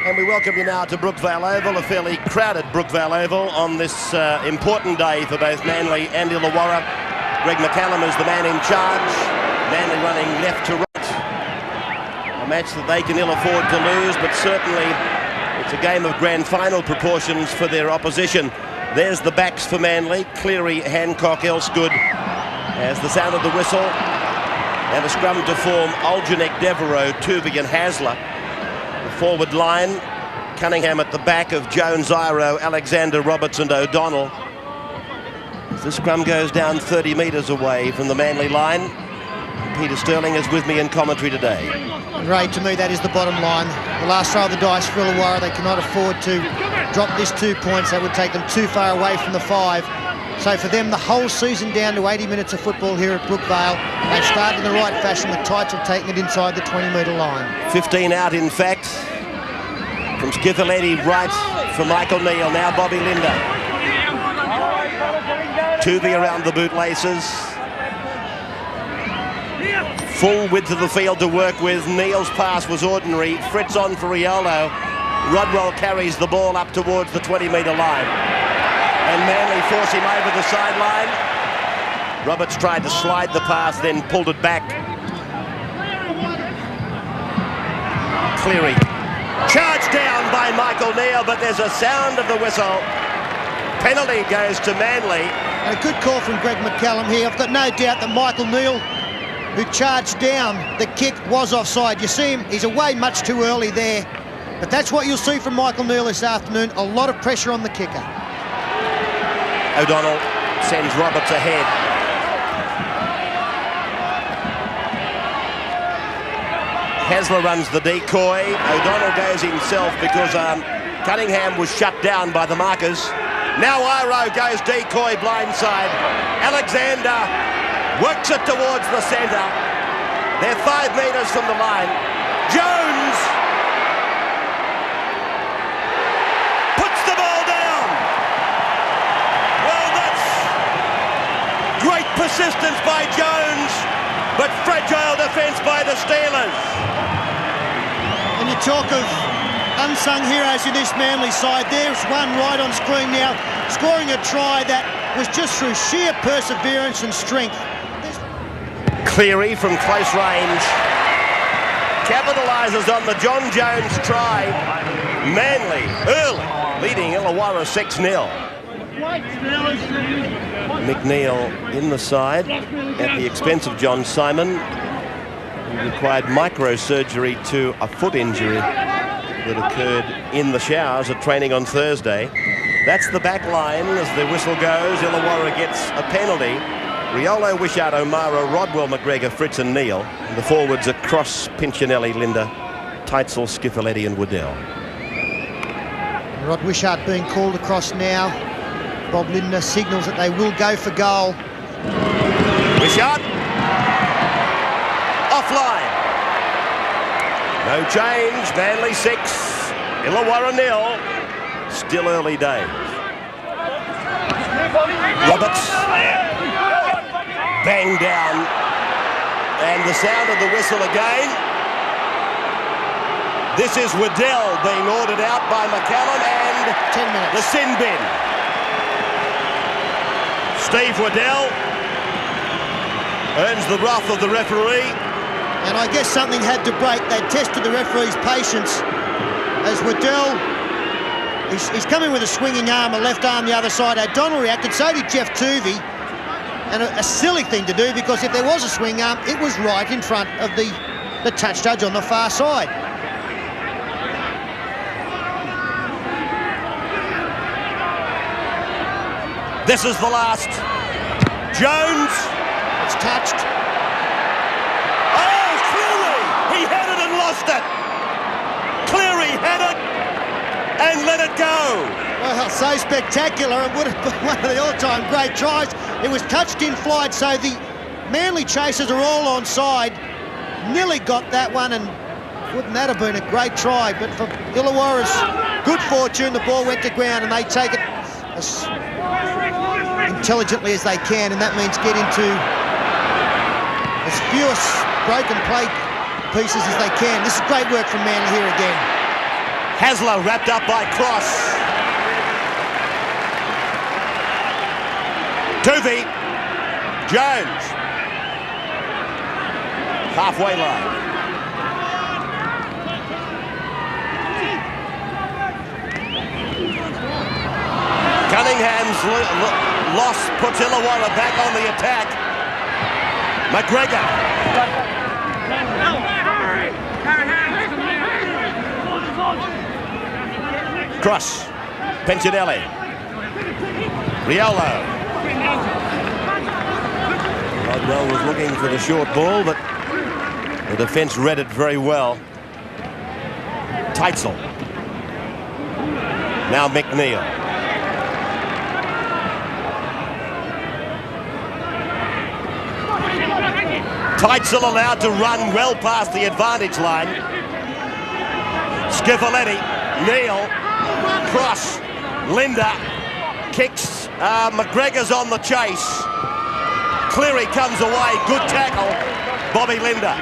And we welcome you now to Brookvale Oval, a fairly crowded Brookvale Oval on this important day for both Manly and Illawarra. Greg McCallum is the man in charge. Manly running left to right. A match that they can ill afford to lose, but certainly it's a game of grand final proportions for their opposition. There's the backs for Manly. Cleary, Hancock, Elsegood as the sound of the whistle. And a scrum to form: Olejnik, Devereaux, Tuvey and Hasler. The forward line, Cunningham at the back of Jones, Iro, Alexander, Roberts and O'Donnell. As the scrum goes down 30 metres away from the Manly line. Peter Sterling is with me in commentary today. Ray, to me, that is the bottom line. The last throw of the dice for Illawarra. They cannot afford to drop this 2 points. That would take them too far away from the 5. So for them, the whole season down to 80 minutes of football here at Brookvale. They've started in the right fashion with Tights have taken it inside the 20-metre line. 15 out, in fact, from Skiffeletti, right for Michael Neal. Now Bobby Linder. Tuvey around the bootlaces. Full width of the field to work with. Neal's pass was ordinary. Fritz on for Riolo. Rodwell carries the ball up towards the 20-metre line. And Manly force him over the sideline. Roberts tried to slide the pass, then pulled it back. Cleary. Charged down by Michael Neal, but there's a sound of the whistle. Penalty goes to Manly. And a good call from Greg McCallum here. I've got no doubt that Michael Neal, who charged down the kick, was offside. You see him, he's away much too early there. But that's what you'll see from Michael Neal this afternoon. A lot of pressure on the kicker. O'Donnell sends Roberts ahead. Hasler runs the decoy. O'Donnell goes himself because Cunningham was shut down by the markers. Now Iro goes decoy blindside. Alexander works it towards the centre. They're 5 metres from the line. Jones puts the ball down. Well, that's great persistence by Jones, but fragile defence by the Steelers. And you talk of unsung heroes in this Manly side. There's one right on screen now, scoring a try that was just through sheer perseverance and strength. Cleary from close range capitalises on the John Jones try. Manly early leading Illawarra 6-0. McNeil in the side at the expense of John Simon, who required microsurgery to a foot injury that occurred in the showers at training on Thursday. That's the back line as the whistle goes. Illawarra gets a penalty. Riolo, Wishart, O'Mara, Rodwell, McGregor, Fritz and Neal. And the forwards are Cross, Pinchinelli, Linder, Teitzel, Skiffeletti and Waddell. Rod Wishart being called across now. Bob Linder signals that they will go for goal. Wishart. Offline. No change. Manly 6. Illawarra 0. Still early days. Roberts. Bang down. And the sound of the whistle again. This is Waddell being ordered out by McCallum and 10 minutes. The sin bin. Steve Waddell earns the wrath of the referee. And I guess something had to break. They tested the referee's patience as Waddell, he's coming with a swinging arm, a left arm the other side. O'Donnell reacted, so did Jeff Tuvey. And a silly thing to do, because if there was a swing arm, it was right in front of the touch judge on the far side. This is the last. Jones. It's touched. Oh, Cleary! He had it and lost it. Cleary had it and let it go. Well, so spectacular. It would have been one of the all-time great tries. It was touched in flight, so the Manly chasers are all on side. Nearly got that one, and wouldn't that have been a great try? But for Illawarra's good fortune, the ball went to ground, and they take it as intelligently as they can, and that means get into as few broken play pieces as they can. This is great work from Manly here again. Hasler wrapped up by Cross. Tuvey. Jones. Halfway line. Cunningham's loss puts Illawarra back on the attack. McGregor. Cross. Pencinelli. Riolo. Rodwell was looking for the short ball, but the defence read it very well. Teitzel. Now McNeil. Teitzel allowed to run well past the advantage line. Schiavoletti. Neil. Cross. Linda. Kicks. McGregor's on the chase. Cleary comes away. Good tackle. Bobby Linda.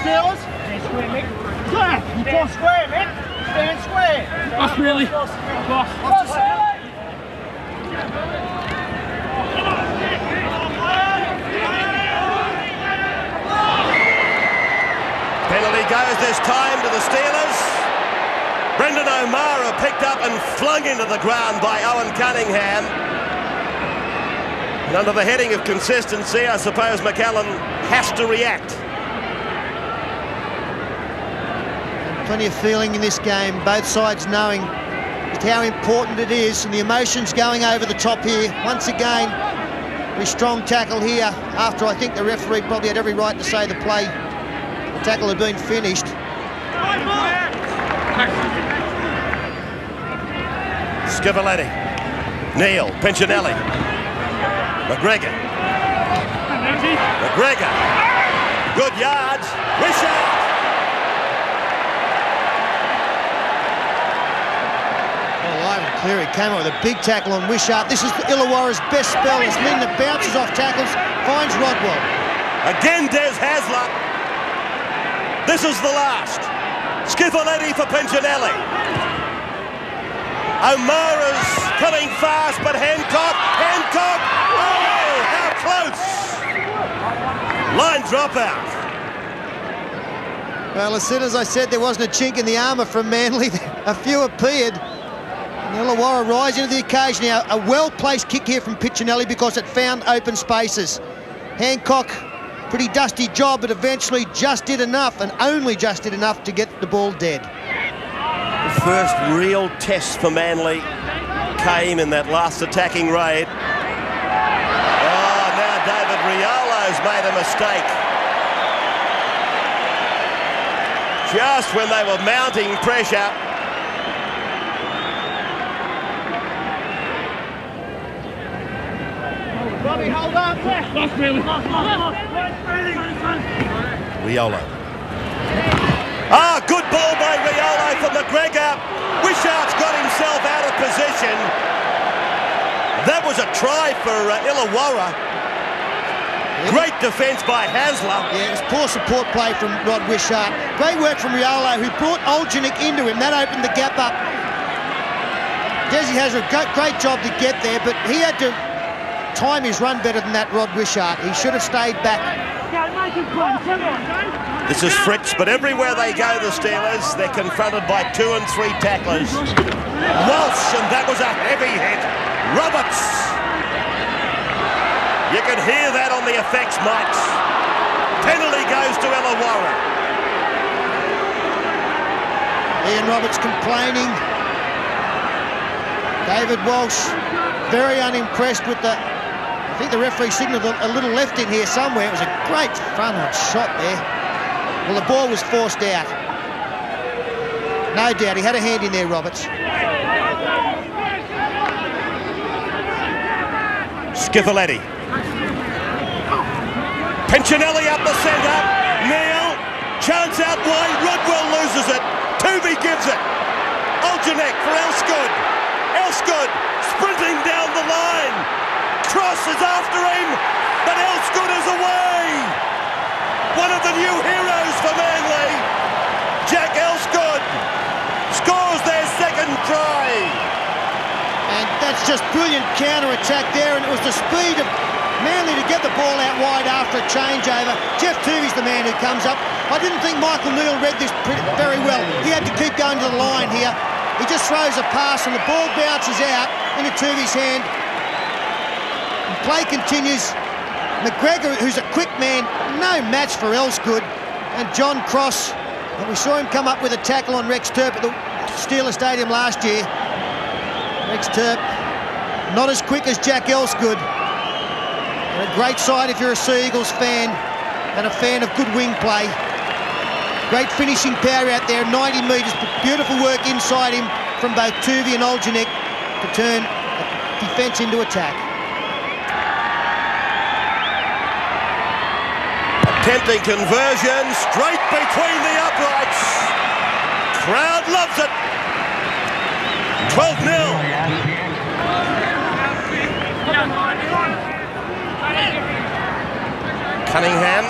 Steelers. Stand square, Mick. Square. You pull square, Mick. Stand square. That's really. Penalty goes this time to the Steelers. Brendan O'Mara picked up and flung into the ground by Owen Cunningham. And under the heading of consistency, I suppose McCallum has to react. Plenty of feeling in this game, both sides knowing just how important it is, and the emotions going over the top here. Once again, a strong tackle here after I think the referee probably had every right to say the tackle had been finished. Schiavoletti. Neil. Pencinelli. McGregor. McGregor. Good yards. Wishart. Cleary came out with a big tackle on Wishart. This is Illawarra's best spell as Linda bounces off tackles, finds Rodwell. Again Des Hasler. This is the last. Schiavoletti for Pencinelli. O'Mara's coming fast, but Hancock. Oh, how close. Line dropout. Well, as soon as I said there wasn't a chink in the armour from Manly, a few appeared. Illawarra rising to the occasion now. A well-placed kick here from Pencinelli because it found open spaces. Hancock, pretty dusty job, but eventually just did enough, and only just did enough to get the ball dead. The first real test for Manly came in that last attacking raid. Oh, now David Riolo's made a mistake. Just when they were mounting pressure. Robbie, hold up. Lost really. Riolo. Ah, good ball by Riolo for McGregor. Wishart's got himself out of position. That was a try for Illawarra. Great defence by Hasler. Yeah, it was poor support play from Rod Wishart. Great work from Riolo, who brought Olejnik into him. That opened the gap up. Desi has a great job to get there, but he had to time his run better than that, Rod Wishart. He should have stayed back. This is Fritz, but everywhere they go, the Steelers, they're confronted by 2 and 3 tacklers. Walsh, and that was a heavy hit. Roberts. You can hear that on the effects mics. Penalty goes to Illawarra. Ian Roberts complaining. David Walsh very unimpressed with the... I think the referee signalled a little left in here somewhere. It was a great front-on shot there. Well, the ball was forced out. No doubt, he had a hand in there, Roberts. Schiavoletti. Pencinelli up the centre. Neil. Chance out wide. Rodwell loses it. Tuvey gives it. Olejnik for Elsegood. Elsegood sprinting down the line. Cross is after him, but Elsegood is away. One of the new heroes for Manly, Jack Elsegood. just brilliant counter-attack there, and it was the speed of Manly to get the ball out wide after a changeover. Jeff Tuvey's the man who comes up. I didn't think Michael Neal read this very well. He had to keep going to the line here. He just throws a pass and the ball bounces out into Tuvey's hand. And play continues. McGregor, who's a quick man, no match for Elsegood. And John Cross, and we saw him come up with a tackle on Rex Turp at the Steeler Stadium last year. Rex Turp, not as quick as Jack Elsegood. And a great sight if you're a Sea Eagles fan and a fan of good wing play. Great finishing power out there, 90 metres, beautiful work inside him from both Tuvey and Olejnik to turn defence into attack. Attempting conversion, straight between the uprights. Crowd loves it. 12-0. Cunningham.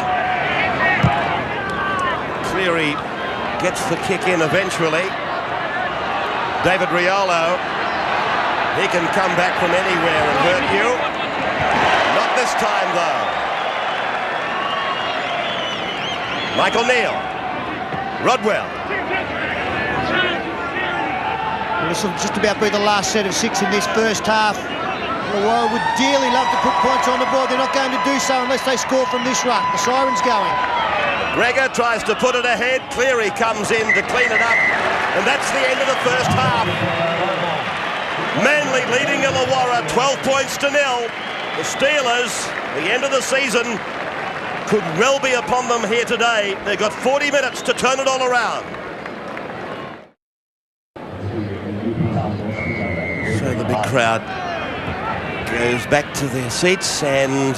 Cleary gets the kick in eventually. David Riolo. He can come back from anywhere and hurt you. Not this time, though. Michael Neal. Rodwell. Well, this will just about be the last set of 6 in this first half. Illawarra would dearly love to put points on the board. They're not going to do so unless they score from this run. The siren's going. Gregor tries to put it ahead. Cleary comes in to clean it up. And that's the end of the first half. Manly leading Illawarra 12 points to 0. The Steelers, the end of the season, could well be upon them here today. They've got 40 minutes to turn it all around. So the big crowd goes back to their seats and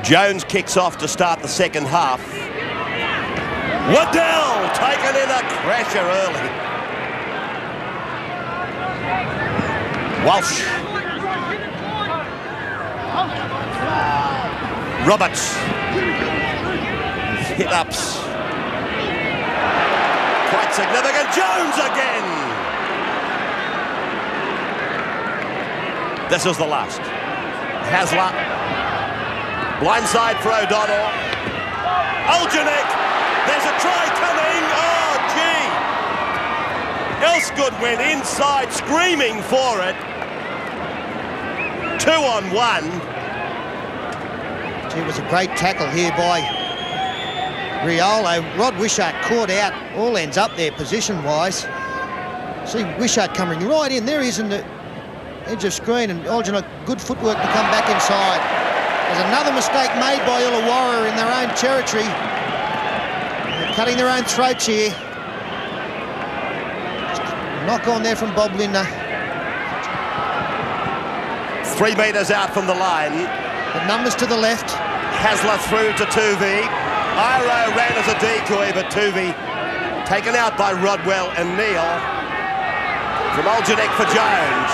Jones kicks off to start the second half. Waddell taken in a crasher early. Walsh. Roberts. Hit-ups. Quite significant. Jones again. This is the last. Hasler. Blindside for O'Donnell. Olejnik. There's a try coming. Oh, gee. Elsegood went inside screaming for it. 2-on-1. It was a great tackle here by Riolo. Rod Wishart caught out. All ends up there position-wise. See Wishart coming right in. There he is in the edge of screen, and Olejnik, good footwork to come back inside. There's another mistake made by Illawarra in their own territory. They're cutting their own throats here. Knock on there from Bob Linder. 3 metres out from the line. The numbers to the left. Hasler through to Tuvey. Iro ran as a decoy, but Tuvey taken out by Rodwell and Neal. From Olejnik for Jones.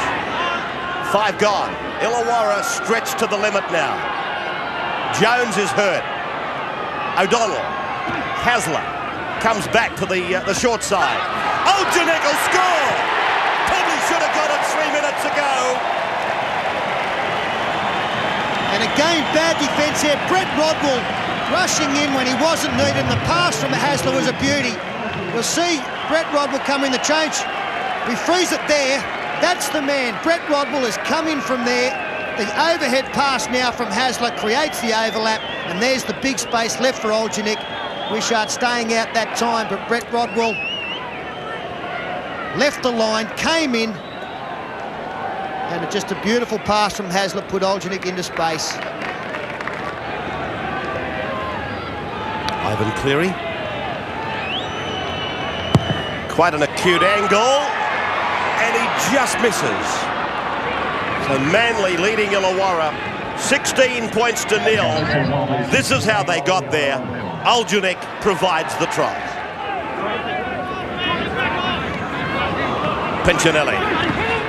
5 gone. Illawarra stretched to the limit now. Jones is hurt. O'Donnell. Hasler comes back to the short side. Olejnik will score! Probably should have got it 3 minutes ago. And again, bad defence here. Brett Rodwell rushing in when he wasn't needed. And the pass from Hasler was a beauty. We'll see Brett Rodwell come in the change. We freeze it there. That's the man. Brett Rodwell has come in from there. The overhead pass now from Hasler creates the overlap, and there's the big space left for Olejnik. Wishart staying out that time, but Brett Rodwell left the line, came in, and just a beautiful pass from Hasler put Olejnik into space. Ivan Cleary. Quite an acute angle. And he just misses. So Manly leading Illawarra 16 points to 0. This is how they got there. Olejnik provides the try. Pinchinelli.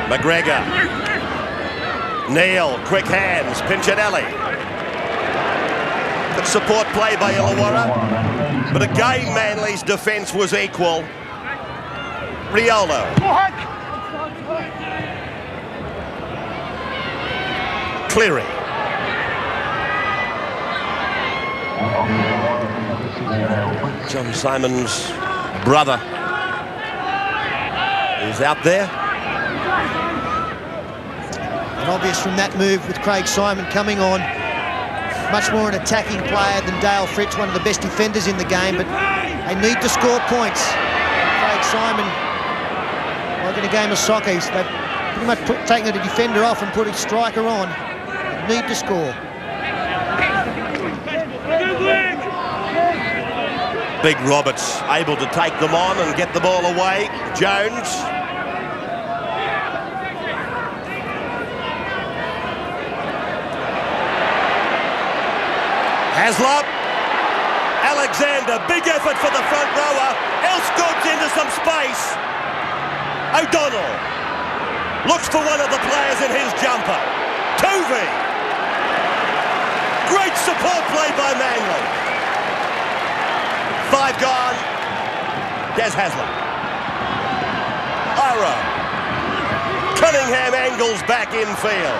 McGregor. Neal, quick hands. Pinchinelli. Good support play by Illawarra. But again, Manly's defence was equal. Riolo. Cleary. John Simon's brother is out there. And obvious from that move with Craig Simon coming on. Much more an attacking player than Dale Fritz, one of the best defenders in the game, but they need to score points. Craig Simon, like in a game of soccer, they've pretty much taken the defender off and put a striker on. They need to score. Big Roberts able to take them on and get the ball away. Jones. Hasler. Alexander, big effort for the front rower. Elsegood's into some space. O'Donnell looks for one of the players in his jumper. Tovey. Great support play by Manly. 5 gone. Des Hasler. Ira. Cunningham angles back infield.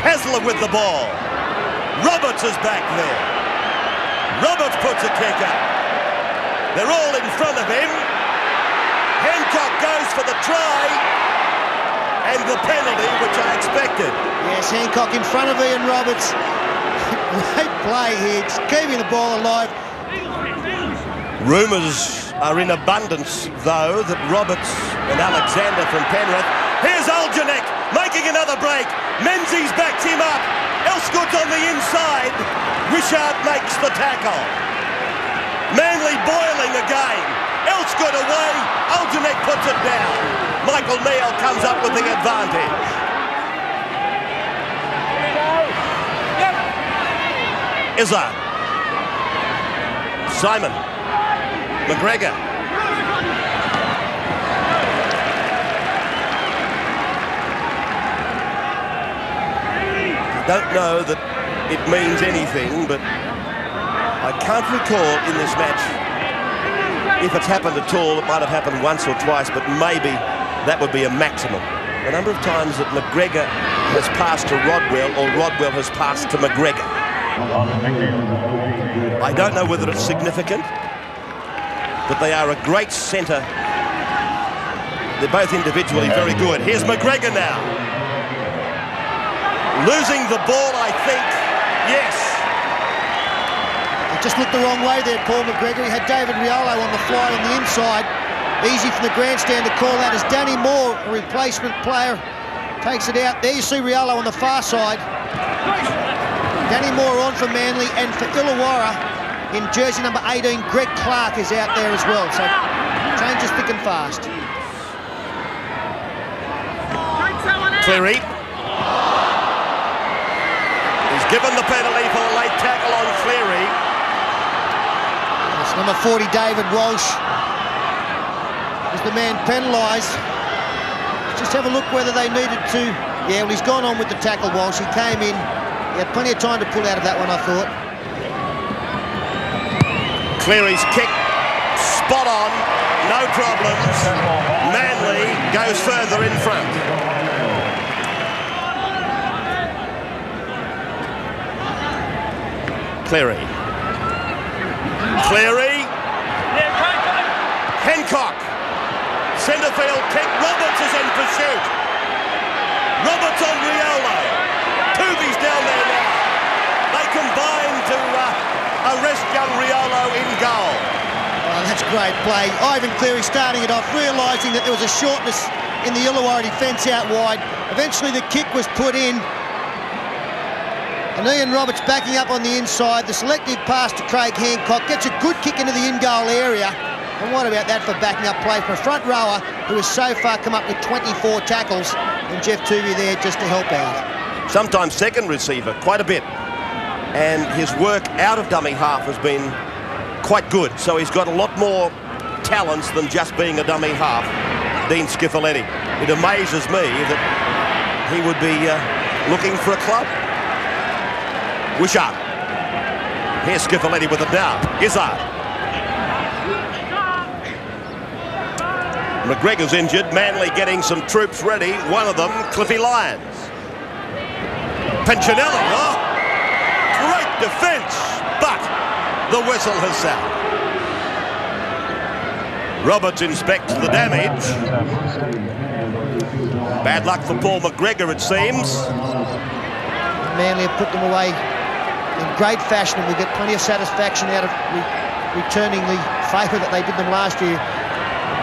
Hasler with the ball. Roberts is back there. Roberts puts a kick up. They're all in front of him. Hancock goes for the try. And the penalty, which I expected. Yes, Hancock in front of Ian Roberts. Great play here, just keeping the ball alive. Rumours are in abundance, though, that Roberts and Alexander from Penrith. Here's Olejnik making another break. Menzies backs him up. Elsegood's on the inside. Wishart makes the tackle. Manly boiling again. Elsegood away. Olejnik puts it down. Michael Neal comes up with the advantage. Izzard. Simon. McGregor. I don't know that it means anything, but I can't recall in this match, if it's happened at all, it might have happened once or twice, but maybe that would be a maximum. The number of times that McGregor has passed to Rodwell or Rodwell has passed to McGregor. I don't know whether it's significant, but they are a great centre. They're both individually very good. Here's McGregor now. Losing the ball, I think. Yes. He just looked the wrong way there, Paul McGregor. He had David Riolo on the fly on the inside. Easy from the grandstand to call out as Danny Moore, a replacement player, takes it out. There you see Riolo on the far side. Danny Moore on for Manly, and for Illawarra, in jersey number 18, Greg Clark is out there as well. So changes thick and fast. Cleary. He's given the penalty for the late tackle on Cleary. That's number 40, David Walsh, is the man penalised. Just have a look whether they needed to. Yeah, well, he's gone on with the tackle, Walsh. He came in. He had plenty of time to pull out of that one, I thought. Cleary's kick, spot on, no problems. Manly goes further in front. Cleary. Cleary. Hancock. Centre field kick. Roberts is in pursuit. Roberts on Riolo. Tuvi's down there now. They combine to arrest young Riolo in goal. Oh, that's great play. Ivan Cleary starting it off, realising that there was a shortness in the Illawarra defence out wide. Eventually the kick was put in. And Ian Roberts backing up on the inside. The selective pass to Craig Hancock gets a good kick into the in-goal area. And what about that for backing up play for a front rower who has so far come up with 24 tackles, and Jeff Tuvey there just to help out. Sometimes second receiver, quite a bit. And his work out of dummy half has been quite good. So he's got a lot more talents than just being a dummy half. Dean Schifoletti. It amazes me that he would be looking for a club. Wishart. Here's Schifoletti with it now. Izzard. McGregor's injured. Manly getting some troops ready. One of them, Cliffy Lyons. Pinchinelli, oh, great defence, but the whistle has sounded. Roberts inspects the damage. Bad luck for Paul McGregor, it seems. Manly have put them away in great fashion, and we'll get plenty of satisfaction out of returning the favour that they did them last year,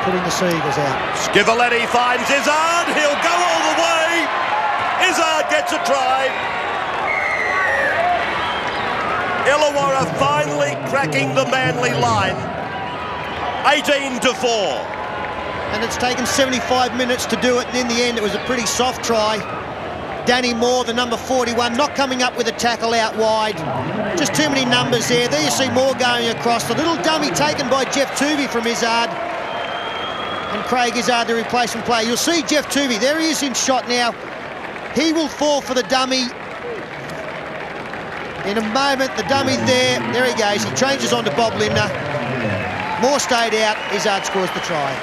putting the Seagulls out. Skivoletti finds Izzard. He'll go all the way. Izzard gets a try. Illawarra finally cracking the Manly line. 18-4. And it's taken 75 minutes to do it, and in the end it was a pretty soft try. Danny Moore, the number 41, not coming up with a tackle out wide. Just too many numbers there. There you see Moore going across. The little dummy taken by Jeff Tuvey from Izzard. And Craig Izzard, the replacement player. You'll see Jeff Tuvey, there he is in shot now. He will fall for the dummy. In a moment, the dummy's there. There he goes. He changes on to Bob Lindner. Moore stayed out. Izzard scores the try.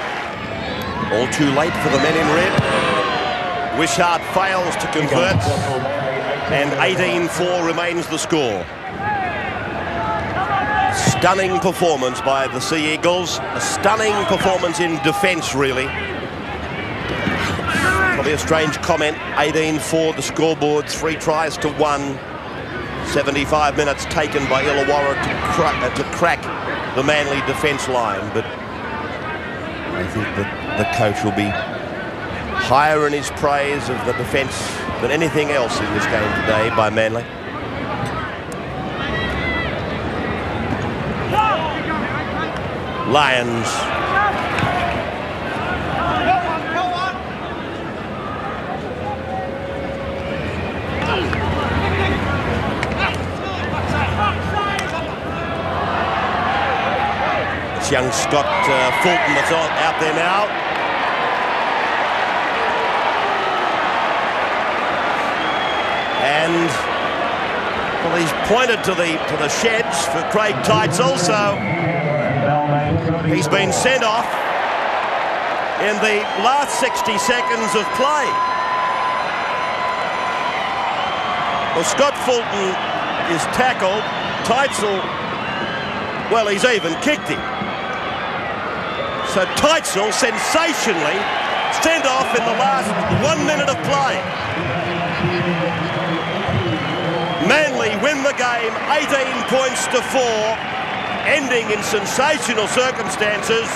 All too late for the men in red. Wishart fails to convert, and 18-4 remains the score. Stunning performance by the Sea Eagles. A stunning performance in defence, really. Probably a strange comment. 18-4 the scoreboard, 3 tries to 1. 75 minutes taken by Illawarra to crack the Manly defence line, but I think that the coach will be higher in his praise of the defence than anything else in this game today by Manly. Lions. It's young Scott Fulton that's out there now. And well, he's pointed to the sheds for Craig Teitzel, so he's been sent off in the last 60 seconds of play. Well, Scott Fulton is tackled. Teitzel, well, he's even kicked him. So Teitzel sensationally sent off in the last 1 minute of play. Manly win the game 18 points to 4, ending in sensational circumstances.